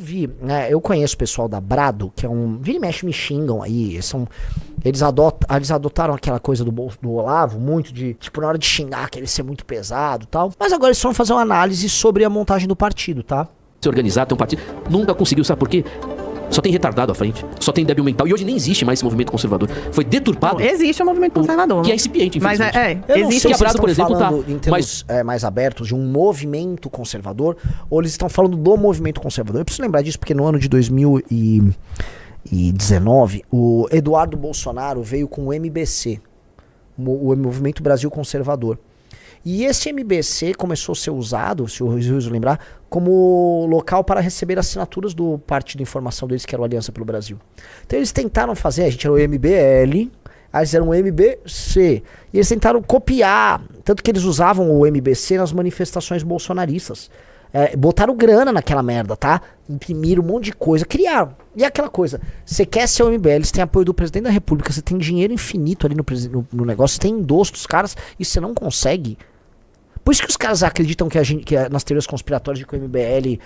vi, né? Eu conheço o pessoal da Brado, que é um... Vira e mexe, me xingam aí. Eles adotaram aquela coisa do Olavo, muito de, tipo, na hora de xingar, querer ser muito pesado e tal. Mas agora eles vão fazer uma análise sobre a montagem do partido, tá? Se organizar, ter um partido, nunca conseguiu, sabe por quê? Só tem retardado à frente, só tem débil mental. E hoje nem existe mais esse movimento conservador. Foi deturpado. Não, existe um movimento conservador. Que é incipiente, infelizmente. Eu não existe. sei se eles por estão exemplo, falando em termos mais abertos de um movimento conservador, ou eles estão falando do movimento conservador. Eu preciso lembrar disso porque no ano de 2019, o Eduardo Bolsonaro veio com o MBC, o Movimento Brasil Conservador. E esse MBC começou a ser usado, se o Rizzo lembrar, como local para receber assinaturas do partido de informação deles, que era o Aliança pelo Brasil. Então eles tentaram fazer, a gente era o MBL, aí eles eram o MBC. E eles tentaram copiar, tanto que eles usavam o MBC nas manifestações bolsonaristas. Botaram grana naquela merda, tá? Imprimiram um monte de coisa, criaram. E aquela coisa, você quer ser o MBL, você tem apoio do presidente da república, você tem dinheiro infinito ali no negócio, você tem endosso dos caras e você não consegue. Por isso que os caras acreditam que nas teorias conspiratórias de que o MBL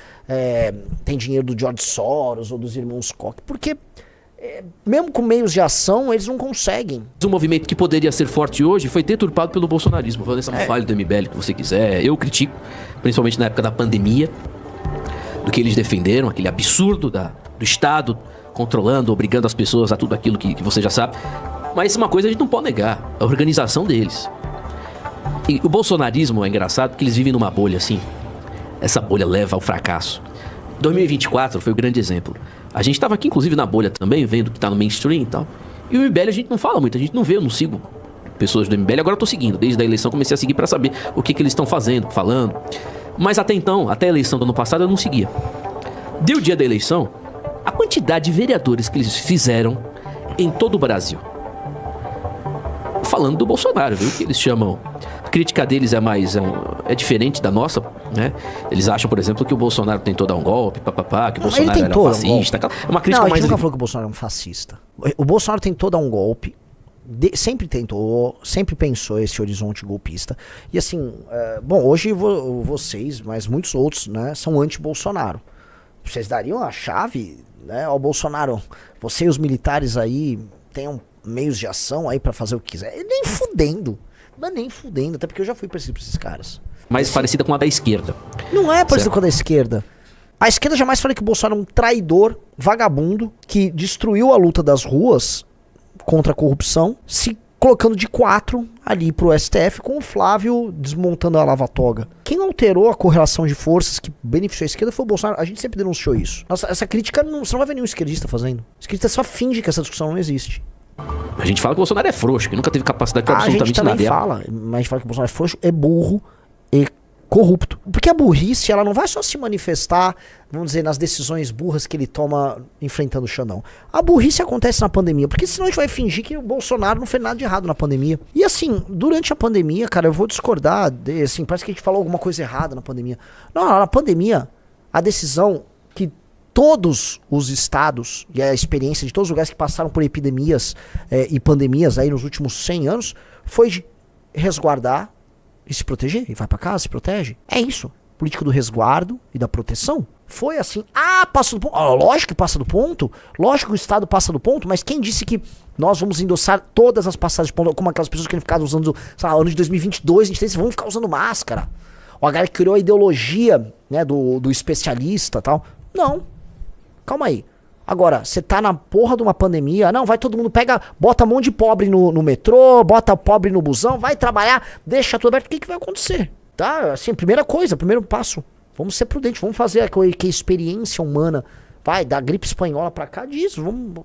tem dinheiro do George Soros ou dos irmãos Koch. Porque, mesmo com meios de ação, eles não conseguem. Um movimento que poderia ser forte hoje foi deturpado pelo bolsonarismo. Falando essa falha do MBL que você quiser, eu critico, principalmente na época da pandemia, do que eles defenderam, aquele absurdo do Estado controlando, obrigando as pessoas a tudo aquilo que você já sabe. Mas uma coisa a gente não pode negar, a organização deles. E o bolsonarismo é engraçado porque eles vivem numa bolha assim. Essa bolha leva ao fracasso. 2024 foi o grande exemplo. A gente estava aqui inclusive na bolha também, vendo que tá no mainstream e tal. E o MBL a gente não fala muito, a gente não vê, eu não sigo pessoas do MBL. Agora eu tô seguindo, desde a eleição comecei a seguir para saber o que eles estão fazendo, falando. Mas até então, até a eleição do ano passado eu não seguia. Deu o dia da eleição, a quantidade de vereadores que eles fizeram em todo o Brasil. Falando do Bolsonaro, viu? Que eles chamam... A crítica deles é diferente da nossa, né? Eles acham, por exemplo, que o Bolsonaro tentou dar um golpe, que o Bolsonaro era fascista. É uma crítica não, a mais... gente nunca falou que o Bolsonaro é um fascista. O Bolsonaro tentou dar um golpe, sempre tentou, sempre pensou esse horizonte golpista. E assim, bom, hoje vocês, mas muitos outros, né, são anti-Bolsonaro. Vocês dariam a chave, né, ao Bolsonaro, você e os militares aí tenham meios de ação aí pra fazer o que quiser. Nem fudendo. Mas nem fudendo, até porque eu já fui parecido pra esses caras. Mais parecida com a da esquerda. Não é parecida com a da esquerda. A esquerda jamais falei que o Bolsonaro é um traidor, vagabundo, que destruiu a luta das ruas contra a corrupção, se colocando de 4 ali pro STF, com o Flávio desmontando a lava-toga. Quem alterou a correlação de forças que beneficiou a esquerda foi o Bolsonaro. A gente sempre denunciou isso. Nossa, essa crítica, você não vai ver nenhum esquerdista fazendo. O esquerdista só finge que essa discussão não existe. A gente fala que o Bolsonaro é frouxo, que nunca teve capacidade de absolutamente nada. A gente também fala, mas a gente fala que o Bolsonaro é frouxo, é burro e corrupto. Porque a burrice, ela não vai só se manifestar, vamos dizer, nas decisões burras que ele toma enfrentando o Xandão. A burrice acontece na pandemia, porque senão a gente vai fingir que o Bolsonaro não fez nada de errado na pandemia. E assim, durante a pandemia, cara, eu vou discordar, assim, parece que a gente falou alguma coisa errada na pandemia. Não, na pandemia, a decisão que todos os estados e a experiência de todos os lugares que passaram por epidemias e pandemias aí nos últimos 100 anos foi de resguardar e se proteger. E vai pra casa, se protege. É isso. Política do resguardo e da proteção. Foi assim. Passa do ponto. Lógico que passa do ponto. Lógico que o estado passa do ponto. Mas quem disse que nós vamos endossar todas as passagens de ponto, como aquelas pessoas que querem ficar usando, sei lá, ano de 2022, 2023, vão ficar usando máscara. O galera que criou a ideologia, né, do especialista e tal. Não. Calma aí. Agora, você tá na porra de uma pandemia, não, vai todo mundo, bota um monte de pobre no metrô, bota pobre no busão, vai trabalhar, deixa tudo aberto, o que vai acontecer? Tá, assim, primeiro passo, vamos ser prudentes, vamos fazer a experiência humana, vai, da gripe espanhola pra cá, disso, vamos,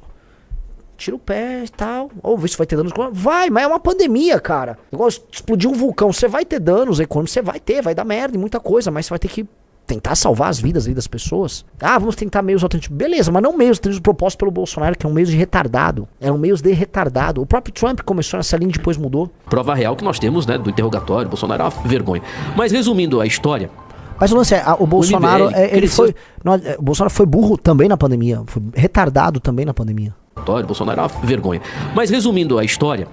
tira o pé e tal, ou ver se vai ter danos, vai, mas é uma pandemia, cara, igual explodir um vulcão, você vai ter danos econômicos, você vai dar merda e muita coisa, mas você vai ter que tentar salvar as vidas aí das pessoas. Vamos tentar meios alternativos. Beleza, mas não meios alternativos propostos pelo Bolsonaro, que é um meio de retardado. É um meio de retardado. O próprio Trump começou nessa linha e depois mudou. Prova real que nós temos, né, do interrogatório. Bolsonaro é uma vergonha. Mas resumindo a história... Mas o lance é, o Bolsonaro, o Bolsonaro foi burro também na pandemia. Foi retardado também na pandemia. Bolsonaro é uma vergonha. Mas resumindo a história...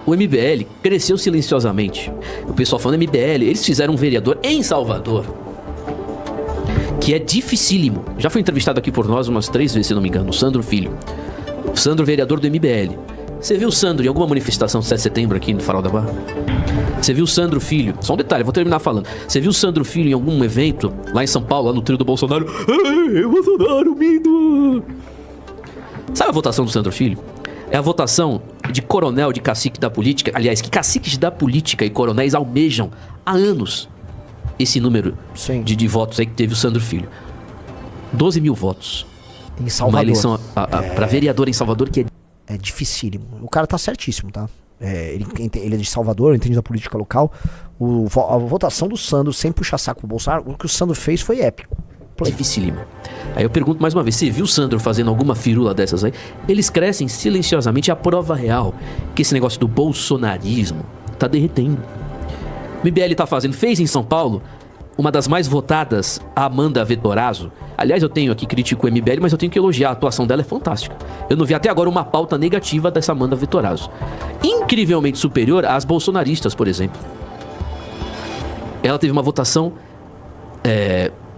O MBL cresceu silenciosamente. O pessoal falando MBL, eles fizeram um vereador em Salvador que é dificílimo. Já foi entrevistado aqui por nós umas 3 vezes, se não me engano, o Sandro Filho. O Sandro, vereador do MBL. Você viu o Sandro em alguma manifestação do 7 de setembro aqui no Farol da Barra? Você viu o Sandro Filho? Só um detalhe, eu vou terminar falando. Você viu o Sandro Filho em algum evento lá em São Paulo, lá no trio do Bolsonaro? Bolsonaro, lindo! Sabe a votação do Sandro Filho? É a votação de coronel, de cacique da política. Aliás, que caciques da política e coronéis almejam há anos esse número de votos aí que teve o Sandro Filho. 12 mil votos. Em Salvador. Uma eleição para vereador em Salvador que é dificílimo. O cara tá certíssimo, tá? Ele é de Salvador, entende da política local. A votação do Sandro, sem puxar saco pro Bolsonaro, o que o Sandro fez foi épico. Dificílimo. Aí eu pergunto mais uma vez, você viu o Sandro fazendo alguma firula dessas aí? Eles crescem silenciosamente, a prova real que esse negócio do bolsonarismo tá derretendo. O MBL tá fazendo, fez em São Paulo uma das mais votadas, a Amanda Vettorazzo. Aliás, eu tenho aqui, critico o MBL, mas eu tenho que elogiar, a atuação dela é fantástica. Eu não vi até agora uma pauta negativa dessa Amanda Vettorazzo. Incrivelmente superior às bolsonaristas, por exemplo. Ela teve uma votação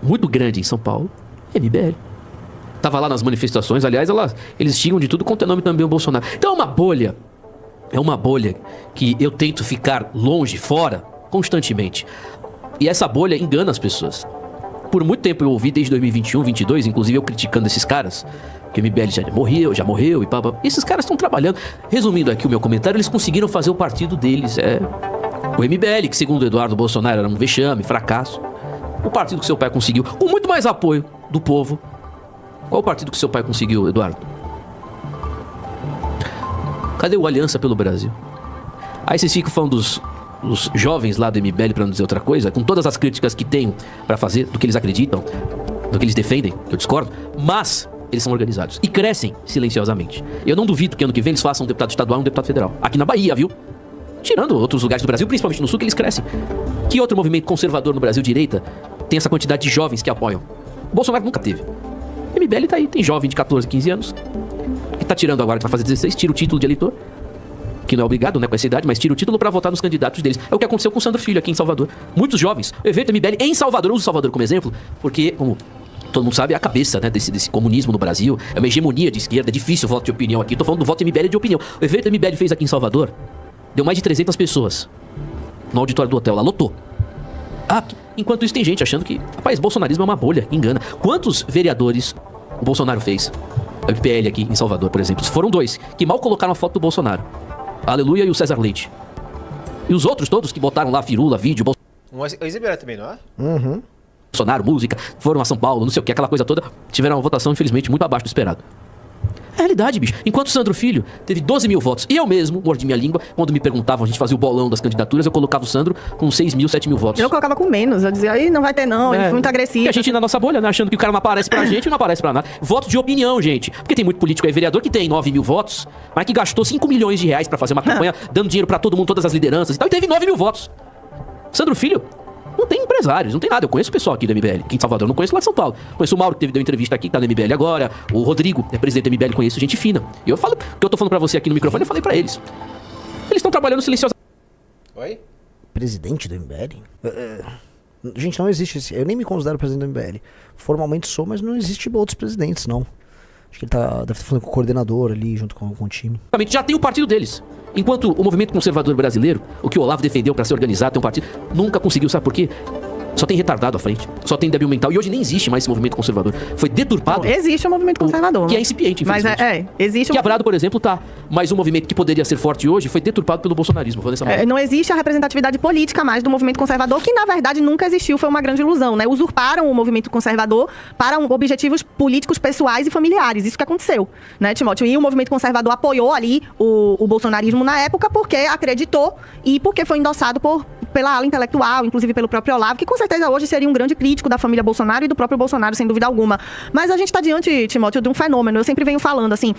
muito grande em São Paulo, MBL. Tava lá nas manifestações, aliás, eles xingam de tudo quanto é nome também o Bolsonaro. Então é uma bolha que eu tento ficar longe, fora, constantemente. E essa bolha engana as pessoas. Por muito tempo eu ouvi, desde 2021, 2022, inclusive eu criticando esses caras, que o MBL já morreu e pá. Esses caras estão trabalhando. Resumindo aqui o meu comentário, eles conseguiram fazer o partido deles. O MBL, que segundo o Eduardo Bolsonaro era um vexame, fracasso. O partido que seu pai conseguiu, com muito mais apoio do povo. Qual o partido que seu pai conseguiu, Eduardo? Cadê o Aliança pelo Brasil? Aí vocês ficam falando dos jovens lá do MBL, pra não dizer outra coisa, com todas as críticas que tenho pra fazer, do que eles acreditam, do que eles defendem, que eu discordo, mas eles são organizados e crescem silenciosamente. Eu não duvido que ano que vem eles façam um deputado estadual e um deputado federal. Aqui na Bahia, viu? Tirando outros lugares do Brasil, principalmente no Sul, que eles crescem. Que outro movimento conservador no Brasil, direita, tem essa quantidade de jovens que apoiam? O Bolsonaro nunca teve. O MBL tá aí, tem jovem de 14, 15 anos, que tá tirando agora, que vai fazer 16, tira o título de eleitor, que não é obrigado, né, com essa idade, mas tira o título pra votar nos candidatos deles. É o que aconteceu com o Sandro Filho aqui em Salvador. Muitos jovens. O evento MBL em Salvador, eu uso Salvador como exemplo, porque, como todo mundo sabe, é a cabeça, né, desse comunismo no Brasil. É uma hegemonia de esquerda, é difícil o voto de opinião aqui. Tô falando do voto MBL de opinião. O evento MBL fez aqui em Salvador, deu mais de 300 pessoas no auditório do hotel lá, lotou. Enquanto isso tem gente achando que, rapaz, bolsonarismo é uma bolha, engana. Quantos vereadores o Bolsonaro fez? O PL aqui em Salvador, por exemplo. Foram 2 que mal colocaram a foto do Bolsonaro. Aleluia e o César Leite. E os outros todos que botaram lá firula, vídeo, O ex-MBL também, não é? Uhum. Bolsonaro, música, foram a São Paulo, não sei o que, aquela coisa toda, tiveram uma votação, infelizmente, muito abaixo do esperado. É a realidade, bicho. Enquanto o Sandro Filho teve 12 mil votos, e eu mesmo, mordi minha língua, quando me perguntavam, a gente fazia o bolão das candidaturas, eu colocava o Sandro com 6 mil, 7 mil votos. Eu colocava com menos, eu dizia, aí não vai ter não, ele foi muito agressivo. E a gente na nossa bolha, né, achando que o cara não aparece pra gente e não aparece pra nada. Voto de opinião, gente. Porque tem muito político aí, vereador, que tem 9 mil votos, mas que gastou 5 milhões de reais pra fazer uma campanha, dando dinheiro pra todo mundo, todas as lideranças e tal, e teve 9 mil votos. Sandro Filho não tem empresários, não tem nada. Eu conheço o pessoal aqui do MBL, aqui em Salvador, eu não conheço lá de São Paulo. Conheço o Mauro, que deu entrevista aqui, que tá no MBL agora. O Rodrigo, é presidente do MBL, conheço gente fina. E eu falo, o que eu tô falando pra você aqui no microfone, eu falei pra eles. Eles estão trabalhando silenciosamente. Oi? Presidente do MBL? Gente, não existe esse. Eu nem me considero presidente do MBL. Formalmente sou, mas não existe outros presidentes, não. Acho que ele deve estar falando com o coordenador ali, junto com o time. Já tem o partido deles. Enquanto o movimento conservador brasileiro, o que o Olavo defendeu pra ser organizado, tem um partido, nunca conseguiu, sabe por quê? Só tem retardado à frente, só tem débil mental. E hoje nem existe mais esse movimento conservador. Foi deturpado. Existe um movimento conservador. Que é incipiente, infelizmente. Mas existe Quebrado, por exemplo, tá. Mas um movimento que poderia ser forte hoje foi deturpado pelo bolsonarismo. Não existe a representatividade política mais do movimento conservador, que na verdade nunca existiu, foi uma grande ilusão, né? Usurparam o movimento conservador para objetivos políticos, pessoais e familiares. Isso que aconteceu, né, Timóteo? E o movimento conservador apoiou ali o bolsonarismo na época porque acreditou e porque foi endossado pela ala intelectual, inclusive pelo próprio Olavo, que com certeza hoje seria um grande crítico da família Bolsonaro e do próprio Bolsonaro, sem dúvida alguma. Mas a gente está diante, Timóteo, de um fenômeno. Eu sempre venho falando, assim,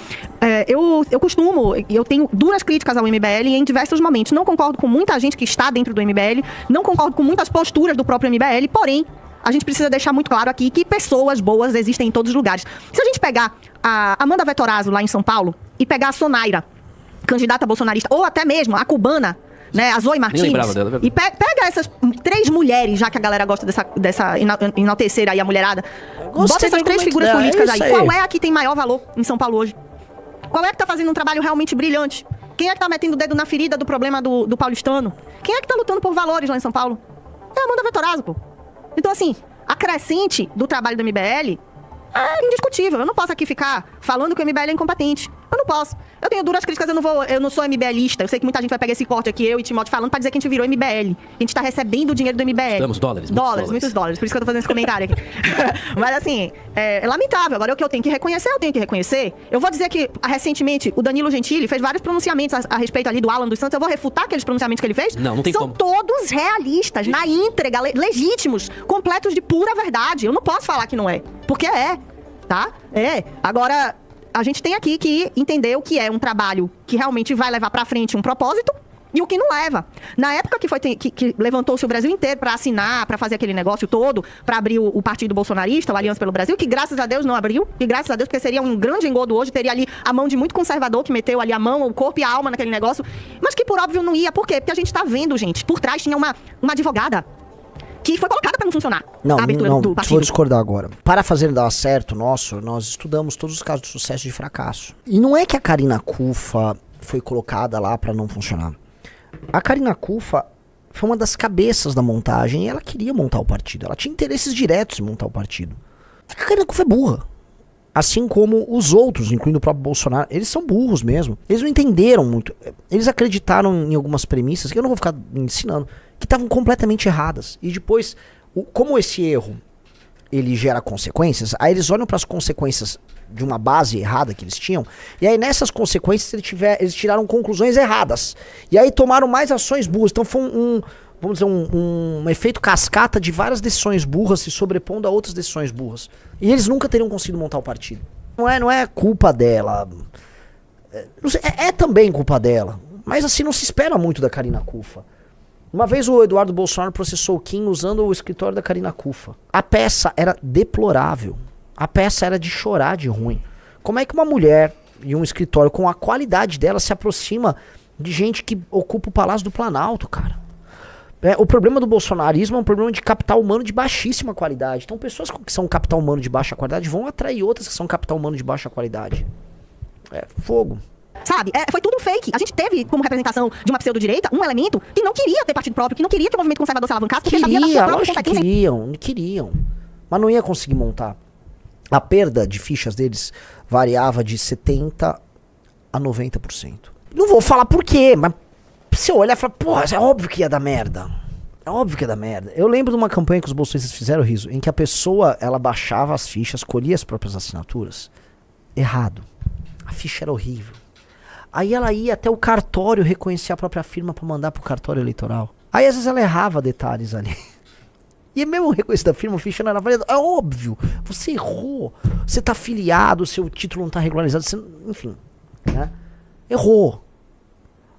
eu tenho duras críticas ao MBL em diversos momentos. Não concordo com muita gente que está dentro do MBL, não concordo com muitas posturas do próprio MBL, porém, a gente precisa deixar muito claro aqui que pessoas boas existem em todos os lugares. Se a gente pegar a Amanda Vettorazzo lá em São Paulo e pegar a Sonaira, candidata bolsonarista, ou até mesmo a cubana, né? A Zoe Martins. lembrava dela, é verdade. E pega essas 3 mulheres, já que a galera gosta dessa enaltecer aí a mulherada. Gostei Bota essas do 3 argumento figuras dela, políticas é aí. isso aí. Qual é a que tem maior valor em São Paulo hoje? Qual é que tá fazendo um trabalho realmente brilhante? Quem é que tá metendo o dedo na ferida do problema do paulistano? Quem é que tá lutando por valores lá em São Paulo? É a Amanda Vettorazzo, pô. Então, assim, a crescente do trabalho do MBL é indiscutível. Eu não posso aqui ficar falando que o MBL é incompetente. Eu não posso. Eu tenho duras críticas, eu não sou MBLista. Eu sei que muita gente vai pegar esse corte aqui, eu e Timóteo falando, pra dizer que a gente virou MBL. A gente tá recebendo o dinheiro do MBL. Estamos dólares. Muitos dólares. Por isso que eu tô fazendo esse comentário aqui. Mas assim, é lamentável. Agora, o que eu tenho que reconhecer, eu tenho que reconhecer. Eu vou dizer que, recentemente, o Danilo Gentili fez vários pronunciamentos a respeito ali do Alan dos Santos. Eu vou refutar aqueles pronunciamentos que ele fez? Não tem São como. todos realistas, na íntegra, legítimos, completos de pura verdade. Eu não posso falar que não é. Porque é. Tá? É. Agora, a gente tem aqui que entender o que é um trabalho que realmente vai levar pra frente um propósito e o que não leva. Na época que levantou-se o Brasil inteiro pra assinar, pra fazer aquele negócio todo, pra abrir o partido bolsonarista, o Aliança pelo Brasil, que graças a Deus não abriu, e graças a Deus, porque seria um grande engodo hoje, teria ali a mão de muito conservador que meteu ali a mão, o corpo e a alma naquele negócio, mas que por óbvio não ia. Por quê? Porque a gente tá vendo, gente, por trás tinha uma advogada que foi colocada pra não funcionar. Não, a abertura não, do vou partido. discordar agora. Para fazer dar certo nós estudamos todos os casos de sucesso e de fracasso. E não é que a Karina Cufa foi colocada lá pra não funcionar. A Karina Cufa foi uma das cabeças da montagem e ela queria montar o partido. Ela tinha interesses diretos em montar o partido. A Karina Cufa é burra. Assim como os outros, incluindo o próprio Bolsonaro, eles são burros mesmo. Eles não entenderam muito. Eles acreditaram em algumas premissas, que eu não vou ficar ensinando, que estavam completamente erradas. E depois, como esse erro, ele gera consequências, aí eles olham para as consequências de uma base errada que eles tinham, e aí nessas consequências eles tiraram conclusões erradas. E aí tomaram mais ações burras. Então foi vamos dizer, um efeito cascata de várias decisões burras se sobrepondo a outras decisões burras. E eles nunca teriam conseguido montar o partido. Não é culpa dela. É também culpa dela. Mas assim, não se espera muito da Karina Cufa. Uma vez o Eduardo Bolsonaro processou o Kim usando o escritório da Karina Cufa. A peça era deplorável. A peça era de chorar de ruim. Como é que uma mulher e um escritório com a qualidade dela se aproxima de gente que ocupa o Palácio do Planalto, cara? O problema do bolsonarismo é um problema de capital humano de baixíssima qualidade. Então pessoas que são capital humano de baixa qualidade vão atrair outras que são capital humano de baixa qualidade. É fogo. Sabe? Foi tudo um fake. A gente teve como representação de uma pseudo-direita um elemento que não queria ter partido próprio, que não queria que o movimento conservador se alavancasse, porque sabia da sua própria Lógico que competência. queriam. Mas não ia conseguir montar. A perda de fichas deles variava de 70% a 90%. Não vou falar por quê, mas você olha e fala, porra, é óbvio que ia dar merda. É óbvio que ia dar merda. Eu lembro de uma campanha que os bolsonistas fizeram, Riso, em que a pessoa, ela baixava as fichas, colhia as próprias assinaturas. Errado. A ficha era horrível. Aí ela ia até o cartório reconhecer a própria firma pra mandar pro cartório eleitoral. Aí às vezes ela errava detalhes ali. E mesmo reconhecer da firma, a ficha não era válida. É óbvio. Você errou. Você tá filiado, seu título não tá regularizado. Você, enfim, né? Errou.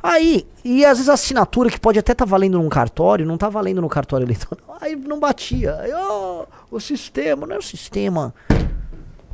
Aí, e às vezes a assinatura que pode até estar valendo num cartório, não tá valendo no cartório eleitoral. Aí não batia. Aí, o sistema, não é o sistema.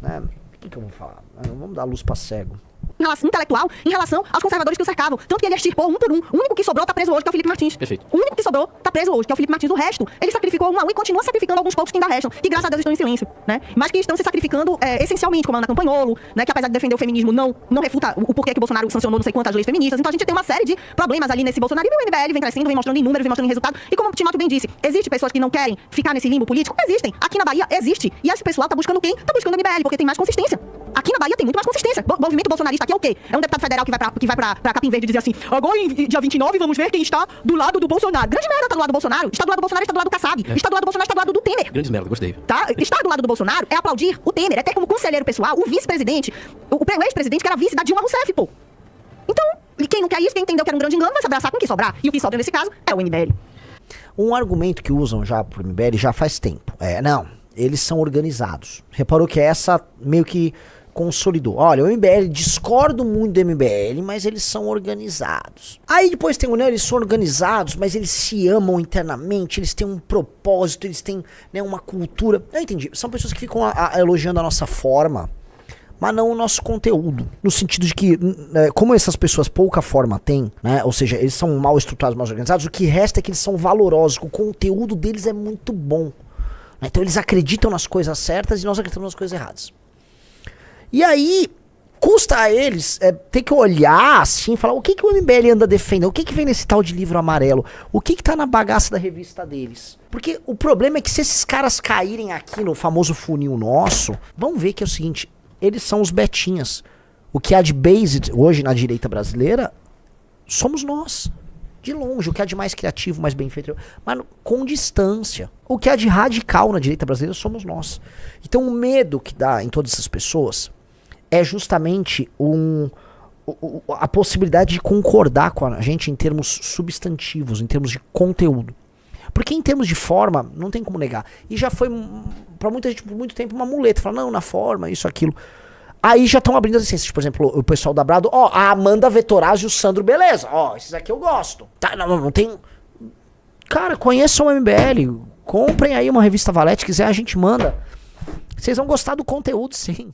Né? O que eu vou falar? Vamos dar luz pra cego. Em relação intelectual, em relação aos conservadores que o cercavam. Tanto que ele extirpou um por um. O único que sobrou tá preso hoje, que é o Felipe Martins. Perfeito. O único que sobrou tá preso hoje, que é o Felipe Martins. O resto, ele sacrificou um a um e continua sacrificando alguns poucos que ainda restam. Que graças a Deus estão em silêncio, né? Mas que estão se sacrificando essencialmente, como a Ana Campanholo, né? Que apesar de defender o feminismo, não refuta o porquê que o Bolsonaro sancionou não sei quantas leis feministas. Então a gente tem uma série de problemas ali nesse Bolsonarismo. E o MBL vem crescendo, vem mostrando em números, vem mostrando em resultado. E como o Timóteo bem disse, existem pessoas que não querem ficar nesse limbo político? Existem. Aqui na Bahia existe. E esse pessoal tá buscando quem? Tá buscando o MBL, porque tem mais consistência. Aqui na Bahia tem muito mais consistência. O movimento bolsonarista aqui é o quê? É um deputado federal que vai pra Capim Verde dizer assim, agora em dia 29 vamos ver quem está do lado do Bolsonaro. Grande merda tá do lado do Bolsonaro. Está do lado do Bolsonaro, está do lado do Kassab. Está do lado do Bolsonaro, está do lado do Temer. Grandes merda, gostei. Tá? Estar do lado do Bolsonaro é aplaudir o Temer, é ter como conselheiro pessoal o vice-presidente, o ex-presidente que era vice da Dilma Rousseff, pô. Então, quem não quer isso, quem entendeu que era um grande engano, vai se abraçar com o que sobrar. E o que sobra nesse caso é o MBL. Um argumento que usam já pro MBL já faz tempo. Eles são organizados. Reparou que essa meio que consolidou. Olha, o MBL, discordo muito do MBL, mas eles são organizados. Aí depois tem o União, eles são organizados, mas eles se amam internamente, eles têm um propósito, eles têm, né, uma cultura. Eu entendi. São pessoas que ficam elogiando a nossa forma, mas não o nosso conteúdo. No sentido de que, como essas pessoas pouca forma têm, né? Ou seja, eles são mal estruturados, mal organizados, o que resta é que eles são valorosos, o conteúdo deles é muito bom. Né? Então eles acreditam nas coisas certas e nós acreditamos nas coisas erradas. E aí, custa a eles ter que olhar assim e falar o que o MBL anda defendendo, o que vem nesse tal de livro amarelo, o que tá na bagaça da revista deles. Porque o problema é que se esses caras caírem aqui no famoso funil nosso, vão ver que é o seguinte, eles são os betinhas. O que há de based hoje na direita brasileira, somos nós. De longe, o que há de mais criativo, mais bem feito, mas com distância. O que há de radical na direita brasileira somos nós. Então o medo que dá em todas essas pessoas é justamente a possibilidade de concordar com a gente em termos substantivos, em termos de conteúdo. Porque em termos de forma, não tem como negar. E já foi, pra muita gente, por muito tempo, uma muleta. Fala, não, na forma, isso, aquilo. Aí já estão abrindo as licenças. Por exemplo, o pessoal da Brado, a Amanda Vettorazzi e o Sandro, beleza. Esses aqui eu gosto. Tá, não tem... Cara, conheçam o MBL. Comprem aí uma revista Valete, quiser a gente manda. Vocês vão gostar do conteúdo, sim.